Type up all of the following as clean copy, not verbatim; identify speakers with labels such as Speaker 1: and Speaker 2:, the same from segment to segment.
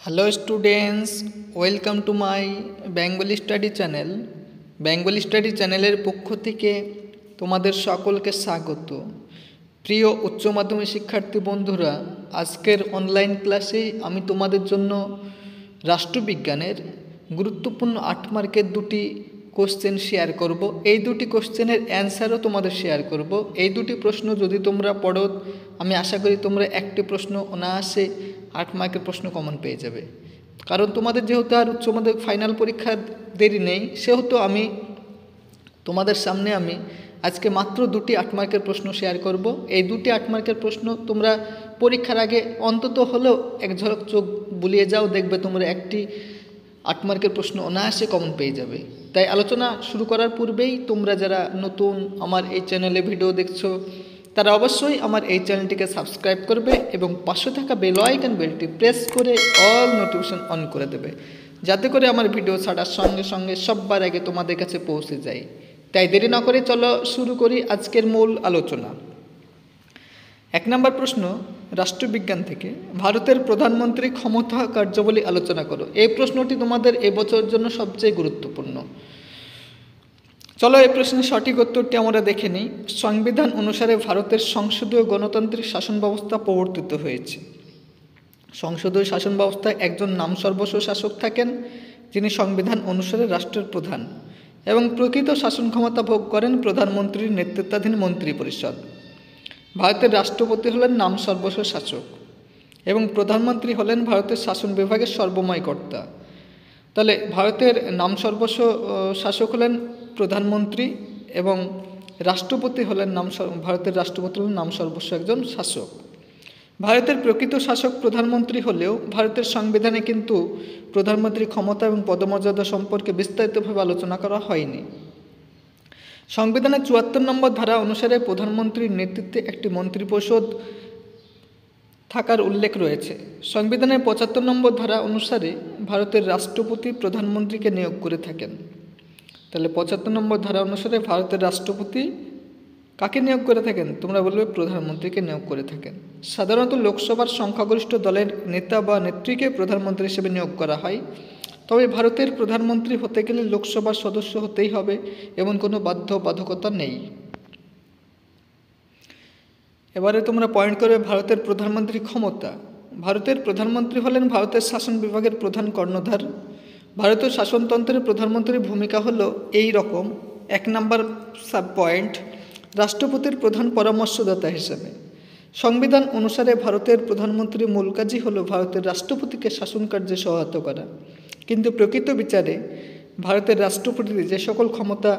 Speaker 1: Hello students, welcome to my Bengali study channel. Bengali study চ্যানেলের পক্ষ থেকে তোমাদের সকলকে স্বাগত। প্রিয় উচ্চ মাধ্যমিক শিক্ষার্থী বন্ধুরা, আজকের অনলাইন ক্লাসে আমি তোমাদের জন্য রাষ্ট্রবিজ্ঞানের গুরুত্বপূর্ণ 8 মার্কের দুটি কোশ্চেন শেয়ার করব। এই দুটি কোশ্চেনের অ্যান্সারও তোমাদের শেয়ার করব। এই দুটি প্রশ্ন যদি তোমরা পড়ো, আমি আশা করি তোমরা একটি প্রশ্ন অনায়াসে 8 মার্কের প্রশ্ন কমন পেয়ে যাবে। কারণ তোমাদের যেহেতু আর উচ্চ মাধ্যমিক ফাইনাল পরীক্ষার দেরি নেই, সেহেতু আমি তোমাদের সামনে আজকে মাত্র দুটি 8 মার্কের প্রশ্ন শেয়ার করব। এই দুটি 8 মার্কের প্রশ্ন তোমরা পরীক্ষার আগে অন্তত হলেও এক ঝলক চোখ বুলিয়ে যাও, দেখবে তোমরা একটি 8 মার্কের প্রশ্ন অনায়াসে কমন পেয়ে যাবে। তাই আলোচনা শুরু করার পূর্বেই তোমরা যারা নতুন আমার এই চ্যানেলে ভিডিও দেখছো, তারা অবশ্যই আমার এই চ্যানেলটিকে সাবস্ক্রাইব করবে এবং পাশে থাকা বেল আইকন বেলটি প্রেস করে অল নোটিফিকেশন অন করে দেবে, যাতে করে আমার ভিডিও ছাড়ার সঙ্গে সঙ্গে সবার আগে তোমাদের কাছে পৌঁছে যায়। তাই দেরি না করে চলো শুরু করি আজকের মূল আলোচনা। 1 নম্বর প্রশ্ন, রাষ্ট্রবিজ্ঞান থেকে, ভারতের প্রধানমন্ত্রী ক্ষমতা কার্যাবলী আলোচনা করো। এই প্রশ্নটি তোমাদের এবছরের জন্য সবচেয়ে গুরুত্বপূর্ণ। চলো এই প্রশ্নের সঠিক উত্তরটি আমরা দেখে নিই। সংবিধান অনুসারে ভারতের সংসদীয় গণতান্ত্রিক শাসন ব্যবস্থা প্রবর্তিত হয়েছে। সংসদীয় শাসন ব্যবস্থায় একজন নামসর্বস্ব শাসক থাকেন, যিনি সংবিধান অনুসারে রাষ্ট্রের প্রধান, এবং প্রকৃত শাসন ক্ষমতা ভোগ করেন প্রধানমন্ত্রীর নেতৃত্বাধীন মন্ত্রিপরিষদ। ভারতের রাষ্ট্রপতি হলেন নামসর্বস্ব শাসক এবং প্রধানমন্ত্রী হলেন ভারতের শাসন বিভাগের সর্বময় কর্তা। তাহলে ভারতের নামসর্বস্ব শাসক হলেন প্রধানমন্ত্রী এবং রাষ্ট্রপতি হলেন ভারতের রাষ্ট্রপতি হলেন নামসর্বস্ব একজন শাসক। ভারতের প্রকৃত শাসক প্রধানমন্ত্রী হলেও ভারতের সংবিধানে কিন্তু প্রধানমন্ত্রীর ক্ষমতা এবং পদমর্যাদা সম্পর্কে বিস্তারিতভাবে আলোচনা করা হয়নি। সংবিধানের ৭৪ নম্বর ধারা অনুসারে প্রধানমন্ত্রীর নেতৃত্বে একটি মন্ত্রিপরিষদ থাকার উল্লেখ রয়েছে। সংবিধানের ৭৫ নম্বর ধারা অনুসারে ভারতের রাষ্ট্রপতি প্রধানমন্ত্রীকে নিয়োগ করে থাকেন। তাহলে ৭৫ নম্বর ধারা অনুসারে ভারতের রাষ্ট্রপতি কাকে নিয়োগ করে থাকেন? তোমরা বলবে প্রধানমন্ত্রীকে নিয়োগ করে থাকেন। সাধারণত লোকসভার সংখ্যাগরিষ্ঠ দলের নেতা বা নেত্রীকে প্রধানমন্ত্রী হিসেবে নিয়োগ করা হয়। তবে ভারতের প্রধানমন্ত্রী হতে গেলে লোকসভার সদস্য হতেই হবে, এমন কোনো বাধ্যবাধকতা নেই। এবারে তোমরা পয়েন্ট করবে ভারতের প্রধানমন্ত্রী ক্ষমতা। ভারতের প্রধানমন্ত্রী হলেন ভারতের শাসন বিভাগের প্রধান কর্ণধার। ভারতীয় শাসনতন্ত্রের প্রধানমন্ত্রীর ভূমিকা হলো এই রকম। 1 নম্বর সাব পয়েন্ট, রাষ্ট্রপতির প্রধান পরামর্শদাতা হিসেবে। সংবিধান অনুসারে ভারতের প্রধানমন্ত্রীর মূল কাজই হলো ভারতের রাষ্ট্রপতিকে শাসন কার্যে সহায়তা করা। কিন্তু প্রকৃত বিচারে ভারতের রাষ্ট্রপতি যে সকল ক্ষমতা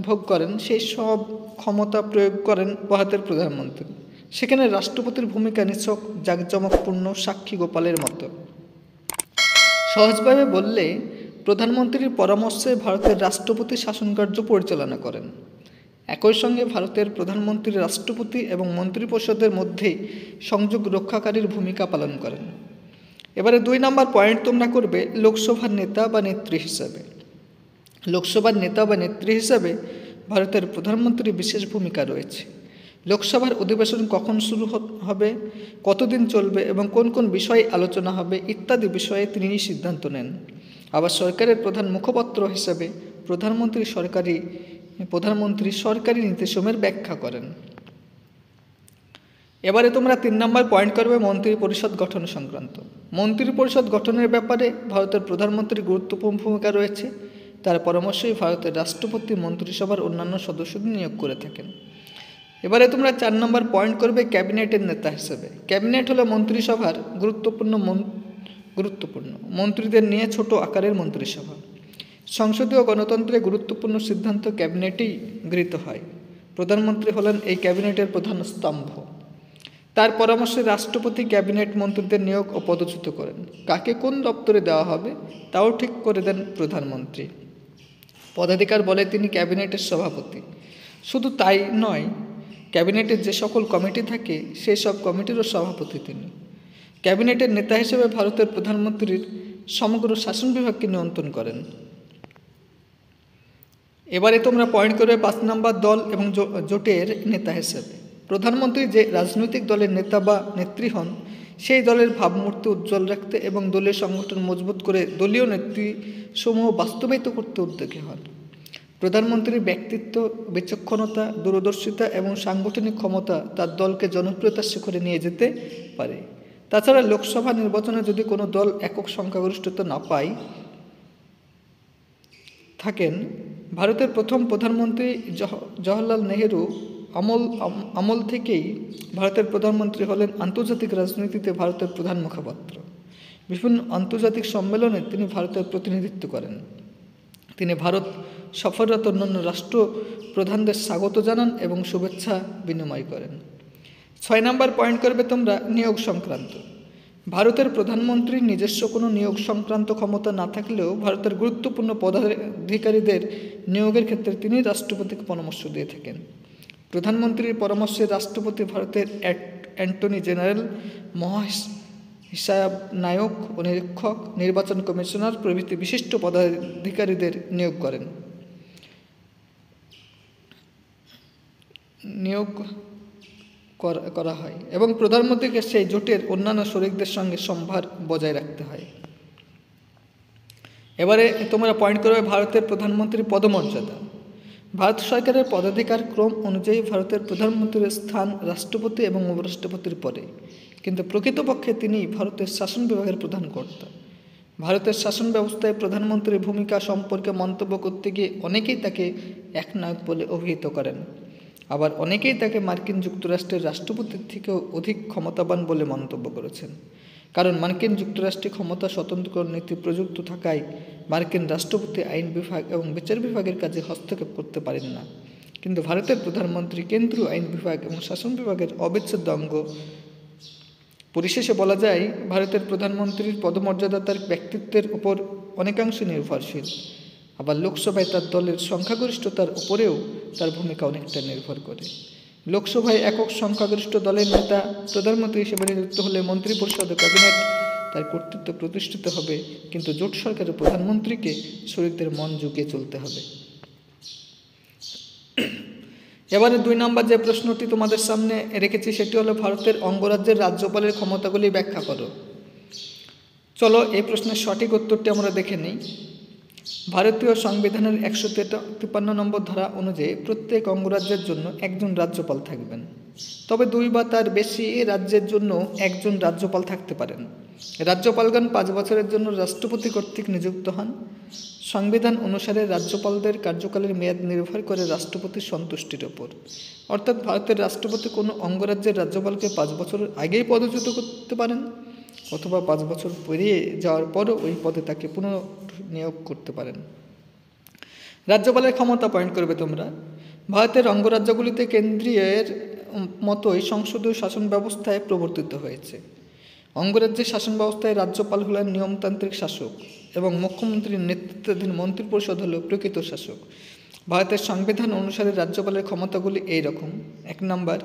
Speaker 1: ভোগ করেন, সেই সব ক্ষমতা প্রয়োগ করেন ভারতের প্রধানমন্ত্রী। সেখানে রাষ্ট্রপতির ভূমিকা নিছক জাঁকজমকপূর্ণ সাক্ষী গোপালের মতো। সহজভাবে বললে, প্রধানমন্ত্রীর পরামর্শে ভারতের রাষ্ট্রপতি শাসনকার্য পরিচালনা করেন। একই সঙ্গে ভারতের প্রধানমন্ত্রী রাষ্ট্রপতি এবং মন্ত্রিপরিষদের মধ্যে সংযোগ রক্ষাকারীর ভূমিকা পালন করেন। এবারে 2 নম্বর পয়েন্ট তোমরা করবে লোকসভার নেতা বা নেত্রী হিসাবে। লোকসভার নেতা বা নেত্রী হিসাবে ভারতের প্রধানমন্ত্রীর বিশেষ ভূমিকা রয়েছে। লোকসভার অধিবেশন কখন শুরু হবে, কতদিন চলবে এবং কোন কোন বিষয়ে আলোচনা হবে ইত্যাদি বিষয়ে তিনিই সিদ্ধান্ত নেন। আবার সরকারের প্রধান মুখপাত্র হিসেবে প্রধানমন্ত্রী সরকারি নীতিসমূহের ব্যাখ্যা করেন। এবারে তোমরা 3 নম্বর পয়েন্ট করবে মন্ত্রী পরিষদ গঠন সংক্রান্ত। মন্ত্রী পরিষদ গঠনের ব্যাপারে ভারতের প্রধানমন্ত্রীর গুরুত্বপূর্ণ ভূমিকা রয়েছে। তার পরামর্শেই ভারতের রাষ্ট্রপতি মন্ত্রিসভার অন্যান্য সদস্যদের নিয়োগ করে থাকেন। এবারে তোমরা 4 নম্বর পয়েন্ট করবে ক্যাবিনেটের নেতা হিসেবে। ক্যাবিনেট হলো মন্ত্রিসভার গুরুত্বপূর্ণ মন্ত্রীদের নিয়ে ছোট আকারের মন্ত্রিসভা। সংসদীয় গণতন্ত্রে গুরুত্বপূর্ণ সিদ্ধান্ত ক্যাবিনেটেই গৃহীত হয়। প্রধানমন্ত্রী হলেন এই ক্যাবিনেটের প্রধান স্তম্ভ। তার পরামর্শে রাষ্ট্রপতি ক্যাবিনেট মন্ত্রীদের নিয়োগ ও পদচ্যুত করেন। কাকে কোন দপ্তরে দেওয়া হবে তাও ঠিক করে দেন প্রধানমন্ত্রী। পদাধিকার বলে তিনি ক্যাবিনেটের সভাপতি। শুধু তাই নয়, ক্যাবিনেটের যে সকল কমিটি থাকে সেই সব কমিটিরও সভাপতি তিনি। ক্যাবিনেটের নেতা হিসেবে ভারতের প্রধানমন্ত্রীর সমগ্র শাসন বিভাগকে নিয়ন্ত্রণ করেন। এবারে তোমরা পয়েন্ট করবে 5 নম্বর দল এবং জোটের নেতা হিসেবে। প্রধানমন্ত্রী যে রাজনৈতিক দলের নেতা বা নেত্রী হন, সেই দলের ভাবমূর্তি উজ্জ্বল রাখতে এবং দলীয় সংগঠন মজবুত করে দলীয় নেতৃসমূহ বাস্তবায়িত করতে উদ্যোগী হন। প্রধানমন্ত্রীর ব্যক্তিত্ব, বিচক্ষণতা, দূরদর্শিতা এবং সাংগঠনিক ক্ষমতা তার দলকে জনপ্রিয়তার শিখরে নিয়ে যেতে পারে। তাছাড়া লোকসভা নির্বাচনে যদি কোনো দল একক সংখ্যাগরিষ্ঠতা না পায় থাকেন, ভারতের প্রথম প্রধানমন্ত্রী জওহরলাল নেহেরু আমল থেকেই ভারতের প্রধানমন্ত্রী হলেন আন্তর্জাতিক রাজনীতিতে ভারতের প্রধান মুখপাত্র। বিভিন্ন আন্তর্জাতিক সম্মেলনে তিনি ভারতের প্রতিনিধিত্ব করেন। তিনি ভারত সফররত অন্যান্য রাষ্ট্র প্রধানদের স্বাগত জানান এবং শুভেচ্ছা বিনিময় করেন। 6 নম্বর পয়েন্ট করবে তোমরা নিয়োগ সংক্রান্ত। ভারতের প্রধানমন্ত্রীর নিজস্ব কোনো নিয়োগ সংক্রান্ত ক্ষমতা না থাকলেও ভারতের গুরুত্বপূর্ণ পদাধিকারীদের নিয়োগের ক্ষেত্রে তিনি রাষ্ট্রপতিকে পরামর্শ দিয়ে থাকেন। প্রধানমন্ত্রীর পরামর্শে রাষ্ট্রপতি ভারতের অ্যাটর্নি জেনারেল, মহাহিসাব নায়ক ও নিরীক্ষক, নির্বাচন কমিশনার প্রভৃতি বিশিষ্ট পদাধিকারীদের নিয়োগ করা হয় এবং প্রধানমন্ত্রীকে সেই জোটের অন্যান্য শরিকদের সঙ্গে সম্ভার বজায় রাখতে হয়। এবারে তোমরা পয়েন্ট করবে ভারতের প্রধানমন্ত্রীর পদমর্যাদা। ভারত সরকারের পদাধিকার ক্রম অনুযায়ী ভারতের প্রধানমন্ত্রীর স্থান রাষ্ট্রপতি এবং উপরাষ্ট্রপতির পরে, কিন্তু প্রকৃতপক্ষে তিনি ভারতের শাসন বিভাগের প্রধান কর্তা। ভারতের শাসন ব্যবস্থায় প্রধানমন্ত্রীর ভূমিকা সম্পর্কে মন্তব্য করতে গিয়ে অনেকেই তাকে একনায়ক বলে অভিহিত করেন, আবার অনেকেই তাকে মার্কিন যুক্তরাষ্ট্রের রাষ্ট্রপতির থেকেও অধিক ক্ষমতাবান বলে মন্তব্য করেছেন। কারণ মার্কিন যুক্তরাষ্ট্রে ক্ষমতা স্বতন্ত্রকরণ নীতি প্রযুক্ত থাকায় মার্কিন রাষ্ট্রপতি আইন বিভাগ এবং বিচার বিভাগের কাজে হস্তক্ষেপ করতে পারেন না, কিন্তু ভারতের প্রধানমন্ত্রী কেন্দ্রীয় আইন বিভাগ এবং শাসন বিভাগের অবিচ্ছেদ্য অঙ্গ। পরিশেষে বলা যায়, ভারতের প্রধানমন্ত্রীর পদমর্যাদা তার ব্যক্তিত্বের উপর অনেকাংশে নির্ভরশীল, আবার লোকসভায় তার দলের সংখ্যাগরিষ্ঠতার উপরেও তার ভূমিকা অনেকটা নির্ভর করে। লোকসভায় একক সংখ্যাগরিষ্ঠ দলের নেতা প্রধানমন্ত্রী হিসেবে নিযুক্ত হলে মন্ত্রিপরিষদ ও ক্যাবিনেট তার কর্তৃত্ব প্রতিষ্ঠিত হবে, কিন্তু জোট সরকারের প্রধানমন্ত্রীকে শরিকদের মন জুগিয়ে চলতে হবে। এবারে 2 নম্বর যে প্রশ্নটি তোমাদের সামনে রেখেছি সেটি হলো ভারতের অঙ্গরাজ্যের রাজ্যপালের ক্ষমতাগুলি ব্যাখ্যা করো। চলো এই প্রশ্নের সঠিক উত্তরটি আমরা দেখে নিই। ভারতীয় সংবিধানের 153 নম্বর ধারা অনুযায়ী প্রত্যেক অঙ্গরাজ্যের জন্য একজন রাজ্যপাল থাকবেন, তবে 2 বা তার বেশি রাজ্যের জন্য একজন রাজ্যপাল থাকতে পারেন। রাজ্যপালগণ 5 বছরের জন্য রাষ্ট্রপতি কর্তৃক নিযুক্ত হন। সংবিধান অনুসারে রাজ্যপালদের কার্যকালের মেয়াদ নির্ভর করে রাষ্ট্রপতির সন্তুষ্টির ওপর, অর্থাৎ ভারতের রাষ্ট্রপতি কোনো অঙ্গরাজ্যের রাজ্যপালকে 5 বছরের আগেই পদচ্যুত করতে পারেন, অথবা 5 বছর পেরিয়ে যাওয়ার পরও ওই পদে তাকে পুনর্নিয়োগ করতে পারেন। রাজ্যপালের ক্ষমতা পয়েন্ট করবে তোমরা। ভারতের অঙ্গরাজ্যগুলিতে কেন্দ্রীয়ের মতোই সংসদীয় শাসন ব্যবস্থায় প্রবর্তিত হয়েছে। অঙ্গরাজ্যের শাসন ব্যবস্থায় রাজ্যপাল হলেন নিয়মতান্ত্রিক শাসক এবং মুখ্যমন্ত্রীর নেতৃত্বাধীন মন্ত্রিপরিষদ হল প্রকৃত শাসক। ভারতের সংবিধান অনুসারে রাজ্যপালের ক্ষমতাগুলি এই রকম। 1 নম্বর,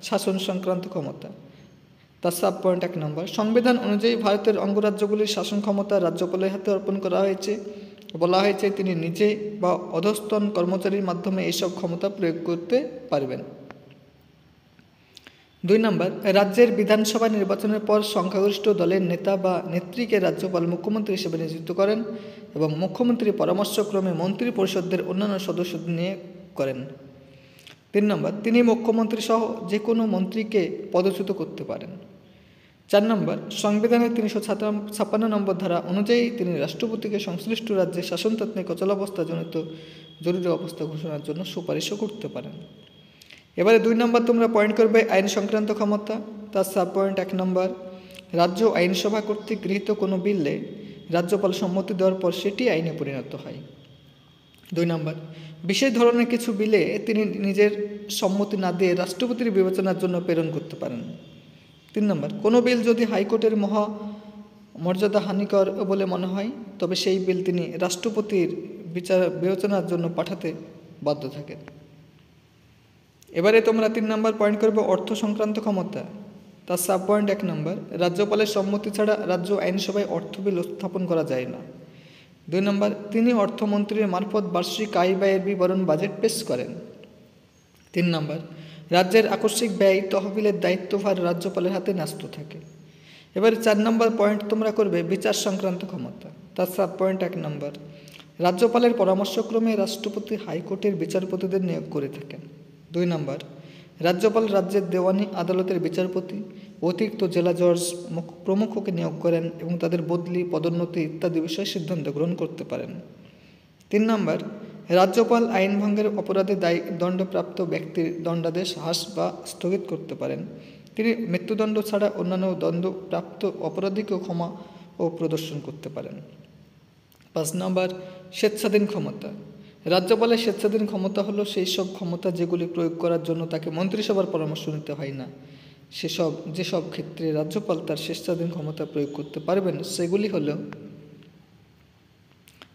Speaker 1: শাসন সংক্রান্ত ক্ষমতা। তার সাব পয়েন্ট 1 নম্বর, সংবিধান অনুযায়ী ভারতের অঙ্গরাজ্যগুলির শাসন ক্ষমতা রাজ্যপালের হাতে অর্পণ করা হয়েছে। বলা হয়েছে তিনি নিজে বা অধস্তন কর্মচারীর মাধ্যমে এইসব ক্ষমতা প্রয়োগ করতে পারবেন। 2 নম্বর, রাজ্যের বিধানসভা নির্বাচনের পর সংখ্যাগরিষ্ঠ দলের নেতা বা নেত্রীকে রাজ্যপাল মুখ্যমন্ত্রী হিসেবে নিযুক্ত করেন এবং মুখ্যমন্ত্রীর পরামর্শক্রমে মন্ত্রী পরিষদের অন্যান্য সদস্যদের নিয়োগ করেন। 3 নম্বর, তিনি মুখ্যমন্ত্রী সহ যে কোনো মন্ত্রীকে পদচ্যুত করতে পারেন। 4 নম্বর, সংবিধানের 356 নম্বর ধারা অনুযায়ী তিনি রাষ্ট্রপতিকে সংশ্লিষ্ট রাজ্যের শাসনতান্ত্রিক অচলাবস্থাজনিত জরুরি অবস্থা ঘোষণার জন্য সুপারিশও করতে পারেন। এবারে 2 নম্বর তোমরা পয়েন্ট করবে আইন সংক্রান্ত ক্ষমতা। তার সাব পয়েন্ট 1 নম্বর, রাজ্য আইনসভা কর্তৃক গৃহীত কোনো বিলে রাজ্যপাল সম্মতি দেওয়ার পর সেটি আইনে পরিণত হয়। 2 নম্বর, বিশেষ ধরনের কিছু বিলে তিনি নিজের সম্মতি না দিয়ে রাষ্ট্রপতির বিবেচনার জন্য প্রেরণ করতে পারেন। 3 নম্বর, কোনো বিল যদি হাইকোর্টের মর্যাদা হানিকর বলে মনে হয় তবে সেই বিল তিনি রাষ্ট্রপতির বিবেচনার জন্য পাঠাতে বাধ্য থাকেন। এবারে তোমরা 3 নম্বর পয়েন্ট করবে অর্থ সংক্রান্ত ক্ষমতা। তার সাব পয়েন্ট 1 নম্বর, রাজ্যপালের সম্মতি ছাড়া রাজ্য আইনসভায় অর্থ বিল স্থাপন করা যায় না। 2 নম্বর, তিনি অর্থমন্ত্রীর মারফত বার্ষিক আয় ব্যয়ের বিবরণ বাজেট পেশ করেন। 3 নম্বর, রাজ্যের আকস্মিক ব্যয় তহবিলের দায়িত্বভার রাজ্যপালের হাতে ন্যস্ত থাকে। এবারে 4 নম্বর পয়েন্ট তোমরা করবে বিচার সংক্রান্ত ক্ষমতা। তার 7 পয়েন্ট 1 নম্বর, রাজ্যপালের পরামর্শক্রমে রাষ্ট্রপতি হাইকোর্টের বিচারপতিদের নিয়োগ করে থাকেন। 2 নম্বর, রাজ্যপাল রাজ্যের দেওয়ানি আদালতের বিচারপতি, অতিরিক্ত জেলা জজ প্রমুখকে নিয়োগ করেন এবং তাদের বদলি, পদোন্নতি ইত্যাদি বিষয়ে সিদ্ধান্ত গ্রহণ করতে পারেন। 3 নম্বর, রাজ্যপাল আইন ভঙ্গের অপরাধে দণ্ডপ্রাপ্ত ব্যক্তির দণ্ডাদেশ হ্রাস বা স্থগিত করতে পারেন। তিনি মৃত্যুদণ্ড ছাড়া অন্যান্য দণ্ডপ্রাপ্ত অপরাধীকেও ক্ষমা ও প্রদর্শন করতে পারেন। 5 নম্বর, স্বেচ্ছাধীন ক্ষমতা। রাজ্যপালের স্বেচ্ছাধীন ক্ষমতা হলো সেই সব ক্ষমতা যেগুলি প্রয়োগ করার জন্য তাকে মন্ত্রিসভার পরামর্শ নিতে হয় না। যেসব ক্ষেত্রে রাজ্যপাল তার স্বেচ্ছাধীন ক্ষমতা প্রয়োগ করতে পারবেন সেগুলি হল: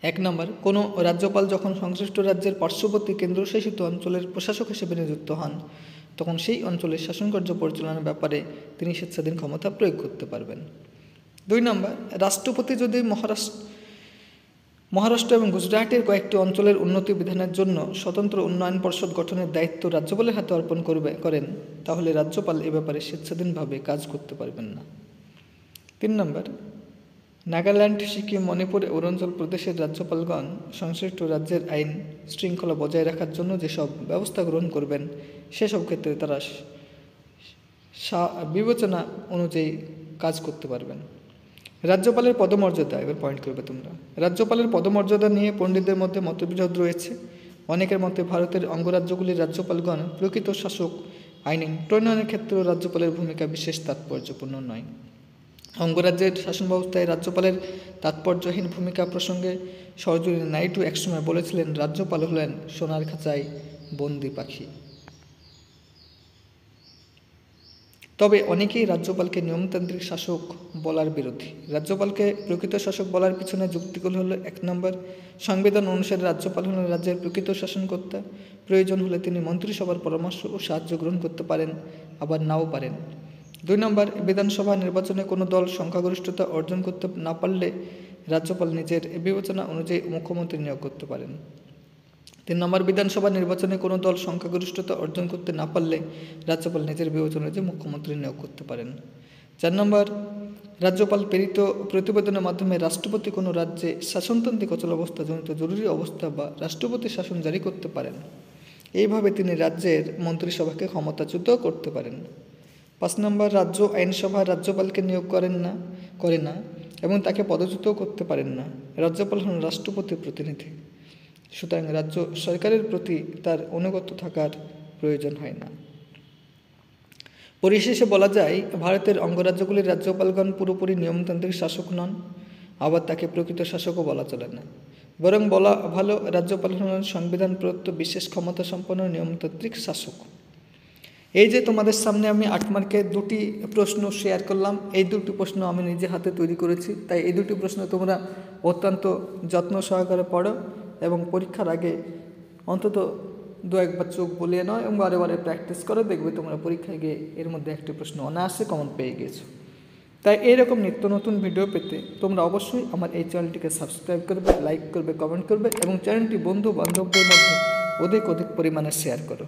Speaker 1: 1 নম্বর, কোনো রাজ্যপাল যখন সংশ্লিষ্ট রাজ্যের পার্শ্ববর্তী কেন্দ্রশাসিত অঞ্চলের প্রশাসক হিসেবে নিযুক্ত হন তখন সেই অঞ্চলের শাসনকার্য পরিচালনার ব্যাপারে তিনি স্বেচ্ছাধীন ক্ষমতা প্রয়োগ করতে পারবেন। 2 নম্বর, রাষ্ট্রপতি যদি মহারাষ্ট্র এবং গুজরাটের কয়েকটি অঞ্চলের উন্নতি বিধানের জন্য স্বতন্ত্র উন্নয়ন পর্ষদ গঠনের দায়িত্ব রাজ্যপালের হাতে অর্পণ করেন তাহলে রাজ্যপাল এ ব্যাপারে স্বেচ্ছাধীনভাবে কাজ করতে পারবেন না। 3 নম্বর, নাগাল্যান্ড, সিকিম, মণিপুর, অরুণাচল প্রদেশের রাজ্যপালগণ সংশ্লিষ্ট রাজ্যের আইন শৃঙ্খলা বজায় রাখার জন্য যেসব ব্যবস্থা গ্রহণ করবেন সেসব ক্ষেত্রে তারা বিবেচনা অনুযায়ী কাজ করতে পারবেন। রাজ্যপালের পদমর্যাদা, এবার পয়েন্ট করবে তোমরা। রাজ্যপালের পদমর্যাদা নিয়ে পণ্ডিতদের মধ্যে মতবিরোধ রয়েছে। অনেকের মতে ভারতের অঙ্গরাজ্যগুলির রাজ্যপালগণ প্রকৃত শাসক, আইন প্রণয়নের ক্ষেত্রেও রাজ্যপালের ভূমিকা বিশেষ তাৎপর্যপূর্ণ নয়। অঙ্গরাজ্যের শাসন ব্যবস্থায় রাজ্যপালের তাৎপর্যহীন ভূমিকা প্রসঙ্গে সরোজিনী নাইডু একসময় বলেছিলেন, রাজ্যপাল হলেন সোনার খাঁচায় বন্দি পাখি। তবে অনেকেই রাজ্যপালকে নিয়মতান্ত্রিক শাসক বলার বিরোধী। রাজ্যপালকে প্রকৃত শাসক বলার পিছনে যুক্তিগুলো হলো: 1 নম্বর, সংবিধান অনুসারে রাজ্যপাল হলেন রাজ্যের প্রকৃত শাসনকর্তা। প্রয়োজন হলে তিনি মন্ত্রিসভার পরামর্শ ও সাহায্য গ্রহণ করতে পারেন, আবার নাও পারেন। 2 নম্বর, বিধানসভা নির্বাচনে কোনো দল সংখ্যাগরিষ্ঠতা অর্জন করতে না পারলে রাজ্যপাল নিজের বিবেচনা অনুযায়ী মুখ্যমন্ত্রী নিয়োগ করতে পারেন। 3 নম্বর, বিধানসভা নির্বাচনে কোনো দল সংখ্যাগরিষ্ঠতা অর্জন করতে না পারলে রাজ্যপাল নিজের বিবেচনা অনুযায়ী মুখ্যমন্ত্রী নিয়োগ করতে পারেন। 4 নম্বর, রাজ্যপাল প্রেরিত প্রতিবেদনের মাধ্যমে রাষ্ট্রপতি কোনো রাজ্যে শাসনতান্ত্রিক অচলাবস্থাজনিত জরুরি অবস্থা বা রাষ্ট্রপতি শাসন জারি করতে পারেন। এইভাবে তিনি রাজ্যের মন্ত্রিসভাকে ক্ষমতাচ্যুত করতে পারেন। 5 নম্বর, রাজ্য আইনসভা রাজ্যপালকে নিয়োগ করে না এবং তাকে পদচ্যুতও করতে পারেন না। রাজ্যপাল হন রাষ্ট্রপতির প্রতিনিধি, সুতরাং রাজ্য সরকারের প্রতি তার অনুগত থাকার প্রয়োজন হয় না। পরিশেষে বলা যায়, ভারতের অঙ্গরাজ্যগুলির রাজ্যপালগণ পুরোপুরি নিয়মতান্ত্রিক শাসক নন, আবার তাকে প্রকৃত শাসকও বলা চলে না। বরং বলা ভালো, রাজ্যপাল হলেন সংবিধান প্রদত্ত বিশেষ ক্ষমতা সম্পন্ন নিয়মতান্ত্রিক শাসক। এই যে তোমাদের সামনে আমি 8 মার্কের 2টি প্রশ্ন শেয়ার করলাম, এই 2টি প্রশ্ন আমি নিজে হাতে তৈরি করেছি। তাই এই 2টি প্রশ্ন তোমরা অত্যন্ত যত্ন সহকারে পড়ো এবং পরীক্ষার আগে অন্তত 2-1 বার চোখ বুলিয়ে নাও এবং বারে বারে প্র্যাকটিস করো। দেখবে তোমরা পরীক্ষায় গিয়ে এর মধ্যে একটি প্রশ্ন অনায়াসে কমন পেয়ে গেছো। তাই এইরকম নিত্য নতুন ভিডিও পেতে তোমরা অবশ্যই আমার এই চ্যানেলটিকে সাবস্ক্রাইব করবে, লাইক করবে, কমেন্ট করবে এবং চ্যানেলটি বন্ধু বান্ধবদের মধ্যে অধিক পরিমাণে শেয়ার করো।